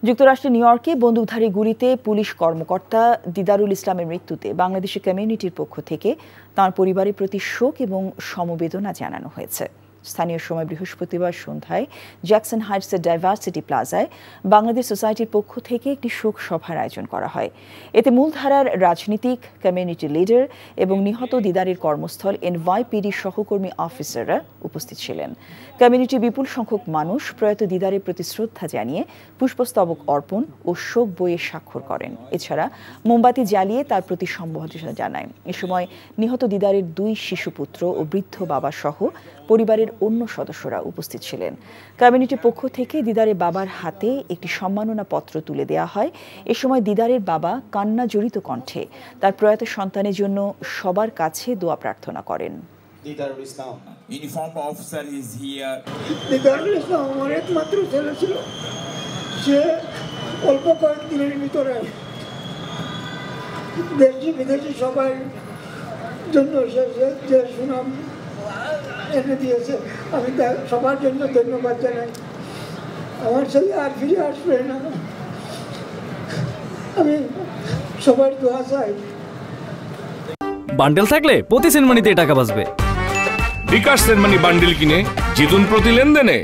যুক্তরাষ্ট্রের নিউ ইয়র্কে বন্দুকধারী গুলিতে পুলিশ কর্মকর্তা দিদারুল ইসলামের মৃত্যুতে বাংলাদেশি কমিউনিটির পক্ষ থেকে তাঁর পরিবারের প্রতি শোক এবং সমবেদনা জানানো হয়েছে। স্থানীয় সময় বৃহস্পতিবার সন্ধ্যায় জ্যাকসন হাইটসের ডাইভার্সিটি প্লাজায় বাংলাদেশ সোসাইটির পক্ষ থেকে একটি শোক সভার আয়োজন করা হয়। এতে মূলধারার রাজনীতিক, কমিউনিটি লিডার এবং নিহত দিদারের কর্মস্থল এনওয়াইপিডি সহকর্মী অফিসাররা উপস্থিত ছিলেন। কমিউনিটি বিপুল সংখ্যক মানুষ প্রয়াত দিদারের প্রতি শ্রদ্ধা জানিয়ে পুষ্পস্তবক অর্পণ ও শোক বইয়ে স্বাক্ষর করেন। এছাড়া মোমবাতি জ্বালিয়ে তার প্রতি সম্বর্ধনা জানায়। এ সময় নিহত দিদারের 2 শিশুপুত্র ও বৃদ্ধ বাবা সহ পরিবারের অন্য সদস্যরা উপস্থিত ছিলেন। কমিউনিটির পক্ষ থেকে দিদারের বাবার হাতে একটি সম্মাননা পত্র তুলে দেওয়া হয়। এ সময় দিদারের বাবা কান্না জড়িত কণ্ঠে তার প্রয়াত সন্তানের জন্য সবার কাছে দোয়া প্রার্থনা করেন। Didarul Islam uniform officer is here. Didarul Islam আমার একমাত্র ছেলে ছিল। সে অল্প কয়েকদিনের ভিতরে দেশি বিদেশি সবাই জন্য যে সুনাম এনে দিয়েছে, আমি সবার জন্য ধন্যবাদ জানাই। আমার ছেলে আর ফিরে আসবে না, আমি সবার দোয়া চাই। বান্ডেল থাকলে প্রতি সেনমানিতে টাকা বাঁচবে। বিকাশ সেনমানি বান্ডেল কিনে জিতুন প্রতি লেনদেনে।